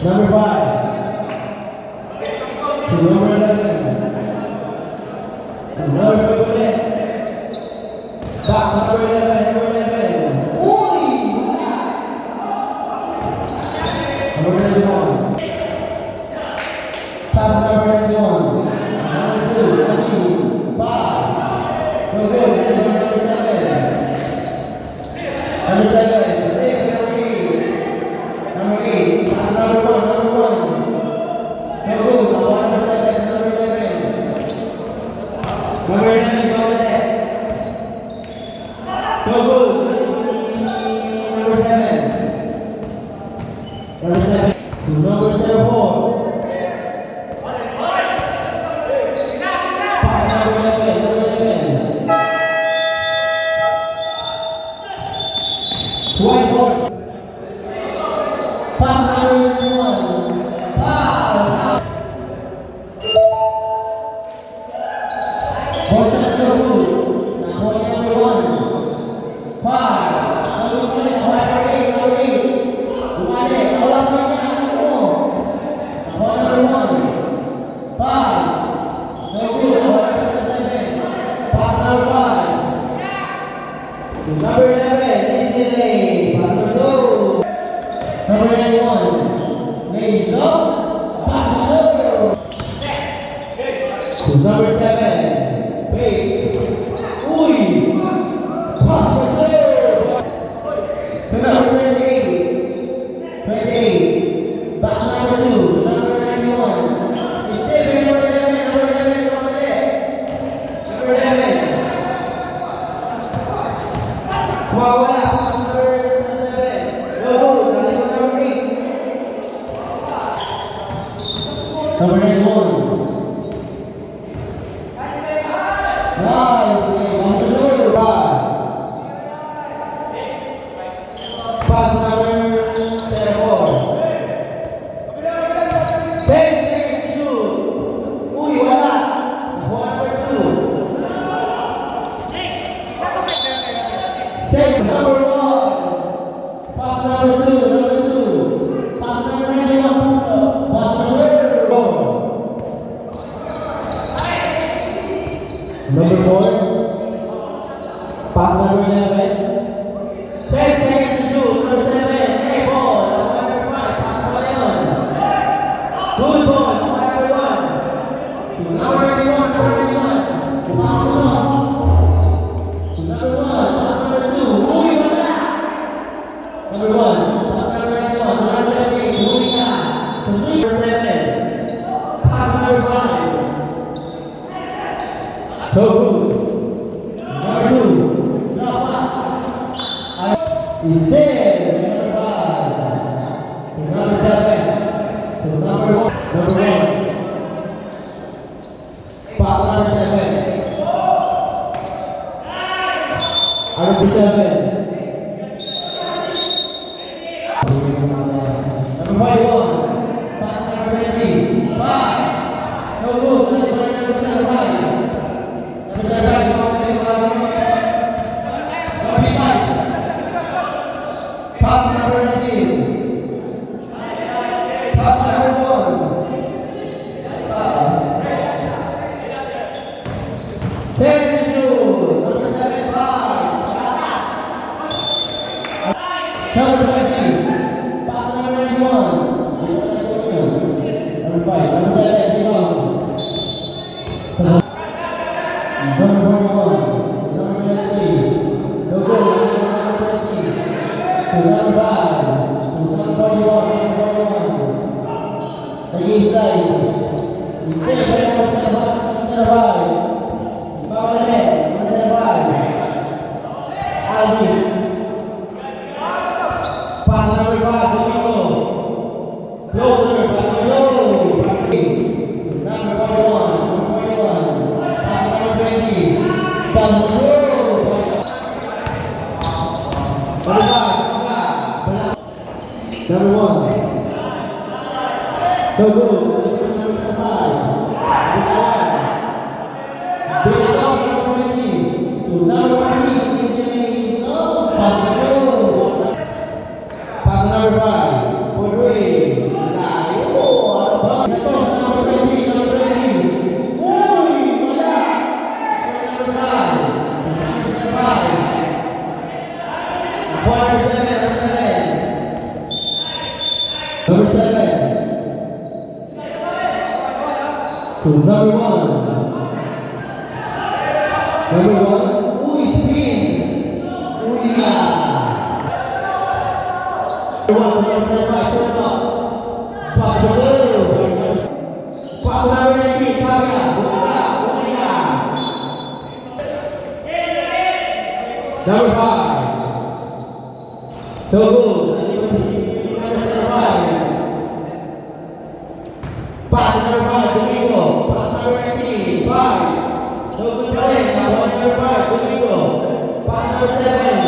Number 5. To number 11. To number 11. Back to number 11. Number 11. Uy! Number 21. Pass number 21. Number 2. 5. Go good. Number 7. Number 7. Save number 8. Number 8. Pass number 1. Number 1. Go good. Number 7. Number 11. Number 11. Go left. Go good. Number 7. Number 7. To number 4. Pass number 11. Number 11. White horse. Pass number 1. Foul. Horse shot so good. Now point number 1. 5. Number 8. Number 8. Number 8. Lumali. Awas mo niya. Point number 1. 5. So good. Number 7. Pass number 5. To number 11. Easily. Pass number 2. Number 91. Lays up. Pass number 2. To number 7. Wait. Uy. Pass number 2. To number 28. 28. Back to number 2. Number 91. It's still number 11. Number 11. Number 11. Number 11. Wala. Pass number 7. Go. Number 8. Number 91. Nice. Number 5. Pass number 4. 10 seconds to shoot. Uy, wala. Number 2. Second, number 1. Pass number 2. Number 2. Pass number 91. Pass number 4. Number 4. Pass number 11. 10 seconds to shoot. Number 7. Hey, ball. Number 5. Pass number 11. Good ball. Number 1. Number 91. Number 91. Pass number 1. Pass number 2. Uy, wala. Number 1. Pass number 91. Number 8. Uy na. Number 7. Pass number 5. So good. Number 2. Drop pass. Is there. Number 5. To number 7. To number 1. Number 1. Pass number 7. Number 7. Number 51. Pass number 20. 5. No good. Number 5. Number 7. Number 5. Pass number 19. Pass number 1. Pass. 10 to shoot. Number 7. Pass. Number 20. Pass number 91. Number 5. Number 7. to number one. Number one, Uismin Unia. Number one, pass the ball. Pass the ball, Tavia, Unia. Number five, Togo, number five. Pass number five, Domingo. Pass number 19, five. Togo number 5, Domingo. Pass number 7.